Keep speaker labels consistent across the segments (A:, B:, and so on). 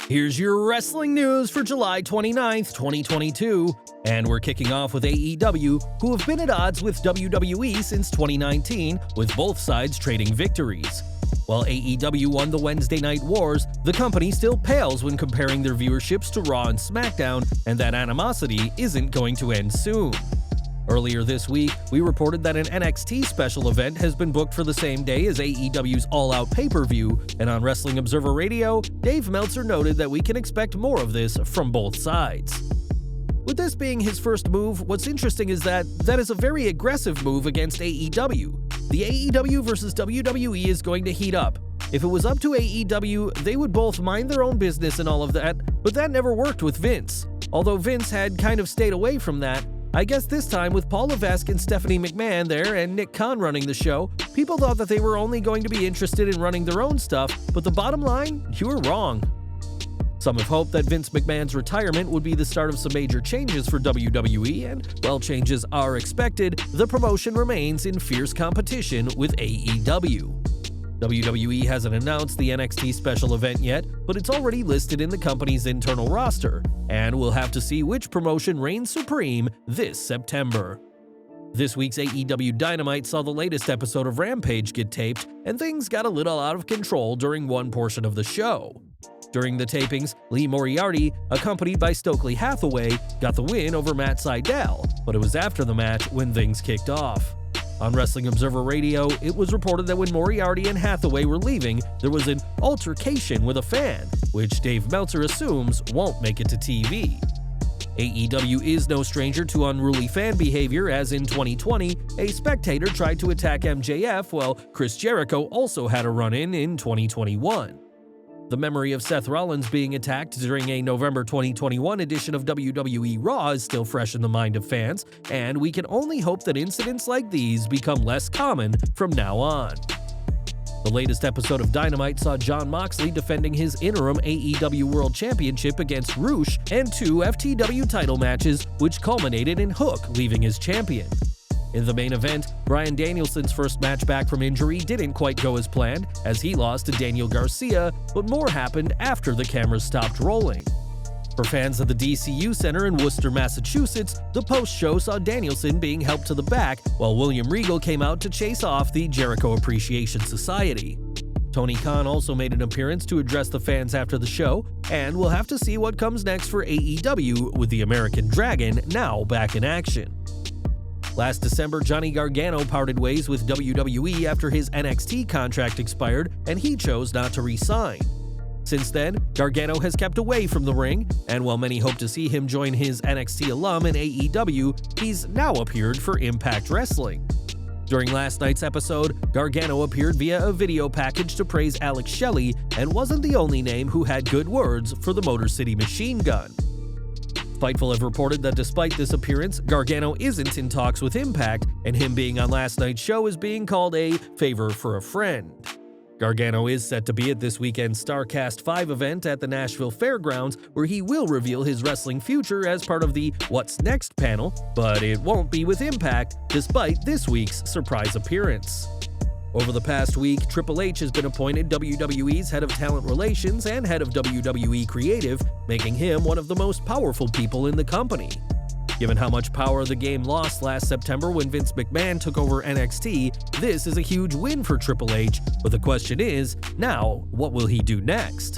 A: Here's your wrestling news for July 29th, 2022, and we're kicking off with AEW, who have been at odds with WWE since 2019, with both sides trading victories. While AEW won the Wednesday Night Wars, the company still pales when comparing their viewerships to Raw and SmackDown, and that animosity isn't going to end soon. Earlier this week, we reported that an NXT special event has been booked for the same day as AEW's All-Out pay-per-view, and on Wrestling Observer Radio, Dave Meltzer noted that we can expect more of this from both sides. With this being his first move, what's interesting is that is a very aggressive move against AEW. The AEW versus WWE is going to heat up. If it was up to AEW, they would both mind their own business and all of that, but that never worked with Vince. Although Vince had kind of stayed away from that, I guess this time with Paul Levesque and Stephanie McMahon there and Nick Khan running the show, people thought that they were only going to be interested in running their own stuff, but the bottom line, you were wrong. Some have hoped that Vince McMahon's retirement would be the start of some major changes for WWE, and while changes are expected, the promotion remains in fierce competition with AEW. WWE hasn't announced the NXT special event yet, but it's already listed in the company's internal roster, and we'll have to see which promotion reigns supreme this September. This week's AEW Dynamite saw the latest episode of Rampage get taped, and things got a little out of control during one portion of the show. During the tapings, Lee Moriarty, accompanied by Stokely Hathaway, got the win over Matt Sydal, but it was after the match when things kicked off. On Wrestling Observer Radio, it was reported that when Moriarty and Hathaway were leaving, there was an altercation with a fan, which Dave Meltzer assumes won't make it to TV. AEW is no stranger to unruly fan behavior, as in 2020, a spectator tried to attack MJF while Chris Jericho also had a run-in in 2021. The memory of Seth Rollins being attacked during a November 2021 edition of WWE Raw is still fresh in the mind of fans, and we can only hope that incidents like these become less common from now on. The latest episode of Dynamite saw Jon Moxley defending his interim AEW World Championship against Rush and 2 FTW title matches, which culminated in Hook leaving as champion. In the main event, Bryan Danielson's first match back from injury didn't quite go as planned, as he lost to Daniel Garcia, but more happened after the cameras stopped rolling. For fans of the DCU Center in Worcester, Massachusetts, the post-show saw Danielson being helped to the back, while William Regal came out to chase off the Jericho Appreciation Society. Tony Khan also made an appearance to address the fans after the show, and we'll have to see what comes next for AEW with the American Dragon now back in action. Last December, Johnny Gargano parted ways with WWE after his NXT contract expired, and he chose not to re-sign. Since then, Gargano has kept away from the ring, and while many hope to see him join his NXT alum in AEW, he's now appeared for Impact Wrestling. During last night's episode, Gargano appeared via a video package to praise Alex Shelley, and wasn't the only name who had good words for the Motor City Machine Gun. Fightful have reported that despite this appearance, Gargano isn't in talks with Impact, and him being on last night's show is being called a favor for a friend. Gargano is set to be at this weekend's StarCast 5 event at the Nashville Fairgrounds, where he will reveal his wrestling future as part of the What's Next panel, but it won't be with Impact, despite this week's surprise appearance. Over the past week, Triple H has been appointed WWE's head of talent relations and head of WWE Creative, making him one of the most powerful people in the company. Given how much power the game lost last September when Vince McMahon took over NXT, this is a huge win for Triple H, but the question is, now, what will he do next?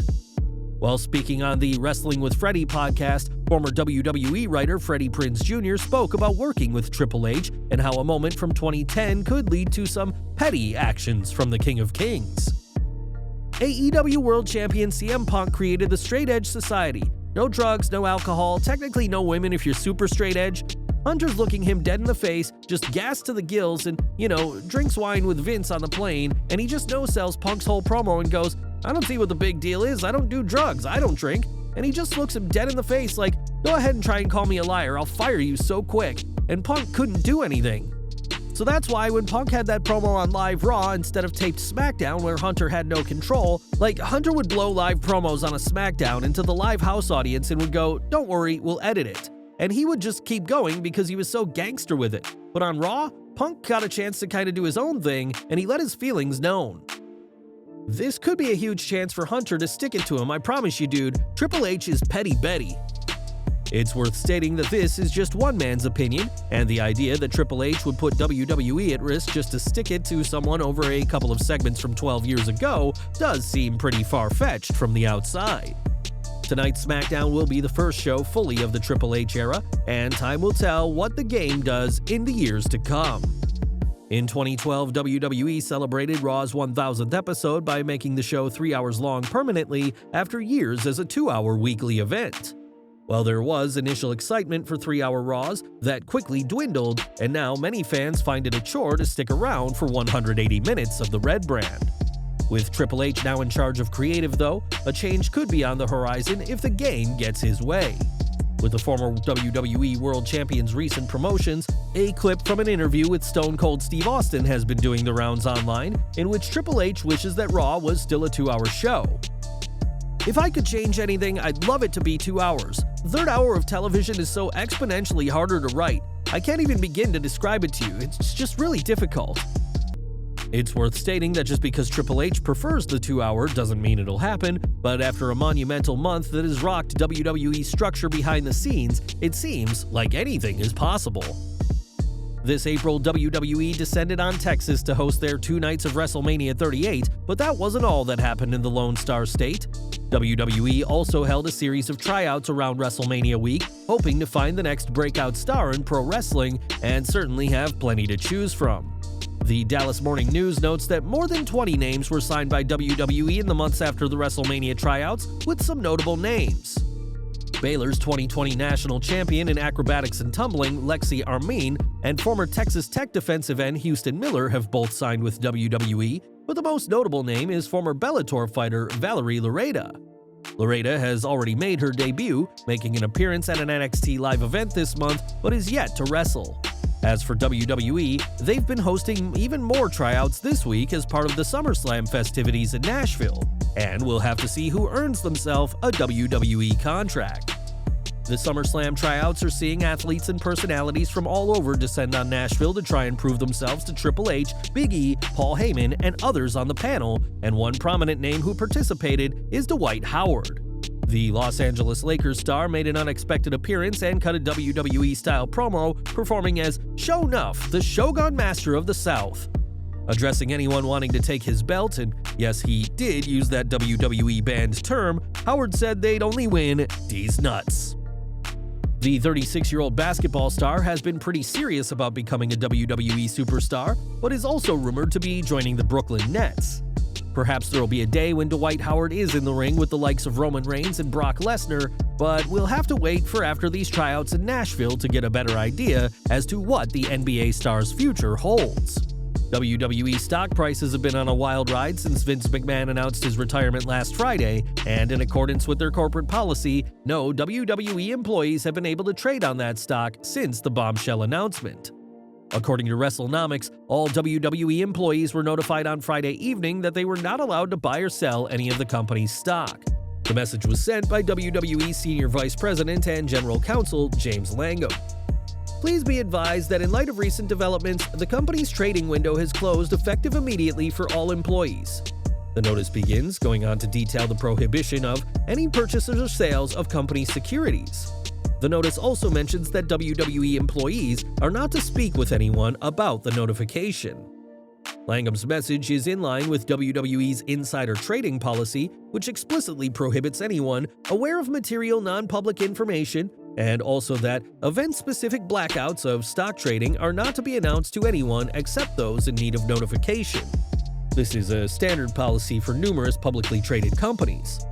A: While speaking on the Wrestling with Freddie podcast, former WWE writer Freddie Prinze Jr. spoke about working with Triple H and how a moment from 2010 could lead to some petty actions from the King of Kings. AEW World Champion CM Punk created the Straight Edge Society. No drugs, no alcohol, technically no women if you're super straight edge. Hunter's looking him dead in the face, just gassed to the gills and, drinks wine with Vince on the plane, and he just no-sells Punk's whole promo and goes, "I don't see what the big deal is, I don't do drugs, I don't drink." And he just looks him dead in the face like, "Go ahead and try and call me a liar, I'll fire you so quick." And Punk couldn't do anything. So that's why when Punk had that promo on Live Raw instead of taped SmackDown where Hunter had no control, Hunter would blow live promos on a SmackDown into the live house audience and would go, "Don't worry, we'll edit it." And he would just keep going because he was so gangster with it. But on Raw, Punk got a chance to kind of do his own thing, and he let his feelings known. This could be a huge chance for Hunter to stick it to him, I promise you dude, Triple H is Petty Betty. It's worth stating that this is just one man's opinion, and the idea that Triple H would put WWE at risk just to stick it to someone over a couple of segments from 12 years ago does seem pretty far-fetched from the outside. Tonight's SmackDown will be the first show fully of the Triple H era, and time will tell what the game does in the years to come. In 2012, WWE celebrated Raw's 1000th episode by making the show 3 hours long permanently after years as a 2-hour weekly event. While there was initial excitement for 3-hour Raws, that quickly dwindled, and now many fans find it a chore to stick around for 180 minutes of the Red brand. With Triple H now in charge of creative though, a change could be on the horizon if the game gets his way. With the former WWE World Champion's recent promotions, a clip from an interview with Stone Cold Steve Austin has been doing the rounds online, in which Triple H wishes that Raw was still a 2-hour show. "If I could change anything, I'd love it to be 2 hours. The third hour of television is so exponentially harder to write. I can't even begin to describe it to you, it's just really difficult." It's worth stating that just because Triple H prefers the 2-hour doesn't mean it'll happen, but after a monumental month that has rocked WWE's structure behind the scenes, it seems like anything is possible. This April, WWE descended on Texas to host their 2 nights of WrestleMania 38, but that wasn't all that happened in the Lone Star State. WWE also held a series of tryouts around WrestleMania week, hoping to find the next breakout star in pro wrestling, and certainly have plenty to choose from. The Dallas Morning News notes that more than 20 names were signed by WWE in the months after the WrestleMania tryouts, with some notable names. Baylor's 2020 national champion in acrobatics and tumbling, Lexi Armine, and former Texas Tech defensive end Houston Miller have both signed with WWE, but the most notable name is former Bellator fighter Valerie Loreda. Loreda has already made her debut, making an appearance at an NXT live event this month, but is yet to wrestle. As for WWE, they've been hosting even more tryouts this week as part of the SummerSlam festivities in Nashville, and we'll have to see who earns themselves a WWE contract. The SummerSlam tryouts are seeing athletes and personalities from all over descend on Nashville to try and prove themselves to Triple H, Big E, Paul Heyman, and others on the panel, and one prominent name who participated is Dwight Howard. The Los Angeles Lakers star made an unexpected appearance and cut a WWE-style promo, performing as Show Nuff, the Shogun Master of the South. Addressing anyone wanting to take his belt, and yes, he did use that WWE banned term, Howard said they'd only win D's nuts. The 36-year-old basketball star has been pretty serious about becoming a WWE superstar, but is also rumored to be joining the Brooklyn Nets. Perhaps there'll be a day when Dwight Howard is in the ring with the likes of Roman Reigns and Brock Lesnar, but we'll have to wait for after these tryouts in Nashville to get a better idea as to what the NBA star's future holds. WWE stock prices have been on a wild ride since Vince McMahon announced his retirement last Friday, and in accordance with their corporate policy, no WWE employees have been able to trade on that stock since the bombshell announcement. According to WrestleNomics, all WWE employees were notified on Friday evening that they were not allowed to buy or sell any of the company's stock. The message was sent by WWE Senior Vice President and General Counsel James Langham. Please be advised that in light of recent developments, the company's trading window has closed effective immediately for all employees. The notice begins, going on to detail the prohibition of any purchases or sales of company securities. The notice also mentions that WWE employees are not to speak with anyone about the notification. Langham's message is in line with WWE's insider trading policy, which explicitly prohibits anyone aware of material non-public information, and also that event-specific blackouts of stock trading are not to be announced to anyone except those in need of notification. This is a standard policy for numerous publicly traded companies.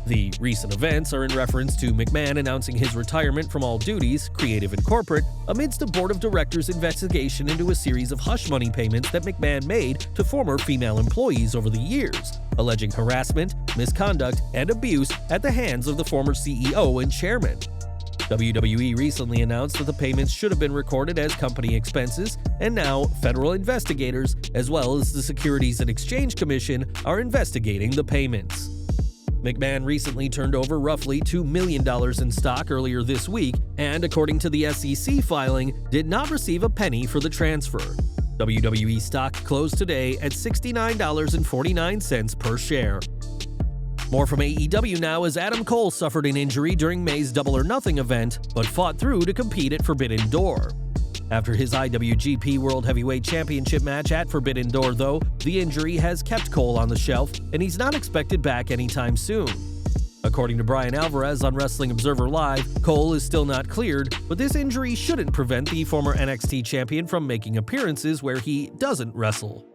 A: The recent events are in reference to McMahon announcing his retirement from all duties, creative and corporate, amidst a board of directors investigation into a series of hush money payments that McMahon made to former female employees over the years, alleging harassment, misconduct, and abuse at the hands of the former CEO and chairman. WWE recently announced that the payments should have been recorded as company expenses, and now federal investigators, as well as the Securities and Exchange Commission, are investigating the payments. McMahon recently turned over roughly $2 million in stock earlier this week, and according to the SEC filing, did not receive a penny for the transfer. WWE stock closed today at $69.49 per share. More from AEW now, as Adam Cole suffered an injury during May's Double or Nothing event, but fought through to compete at Forbidden Door. After his IWGP World Heavyweight Championship match at Forbidden Door, though, the injury has kept Cole on the shelf, and he's not expected back anytime soon. According to Brian Alvarez on Wrestling Observer Live, Cole is still not cleared, but this injury shouldn't prevent the former NXT champion from making appearances where he doesn't wrestle.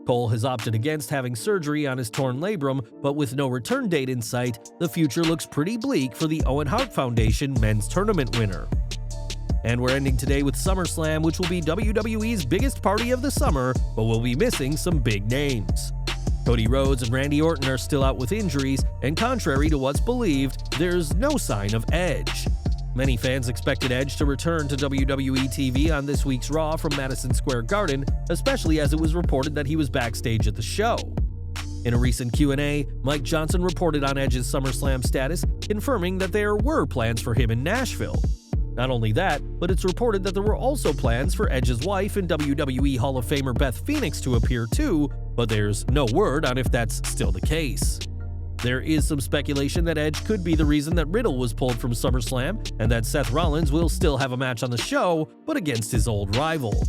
A: Cole has opted against having surgery on his torn labrum, but with no return date in sight, the future looks pretty bleak for the Owen Hart Foundation men's tournament winner. And we're ending today with SummerSlam, which will be WWE's biggest party of the summer, but will be missing some big names. Cody Rhodes and Randy Orton are still out with injuries, and contrary to what's believed, there's no sign of Edge. Many fans expected Edge to return to WWE TV on this week's Raw from Madison Square Garden, especially as it was reported that he was backstage at the show. In a recent Q&A, Mike Johnson reported on Edge's SummerSlam status, confirming that there were plans for him in Nashville. Not only that, but it's reported that there were also plans for Edge's wife and WWE Hall of Famer Beth Phoenix to appear too, but there's no word on if that's still the case. There is some speculation that Edge could be the reason that Riddle was pulled from SummerSlam, and that Seth Rollins will still have a match on the show, but against his old rival.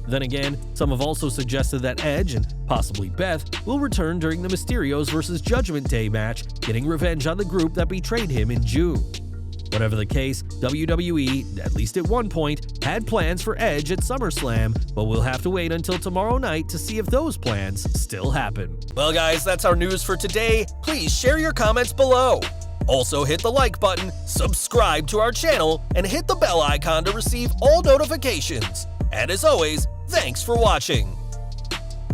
A: Then again, some have also suggested that Edge, and possibly Beth, will return during the Mysterios vs. Judgment Day match, getting revenge on the group that betrayed him in June. Whatever the case, WWE, at least at one point, had plans for Edge at SummerSlam, but we'll have to wait until tomorrow night to see if those plans still happen. Well guys, that's our news for today. Please share your comments below. Also hit the like button, subscribe to our channel, and hit the bell icon to receive all notifications. And as always, thanks for watching.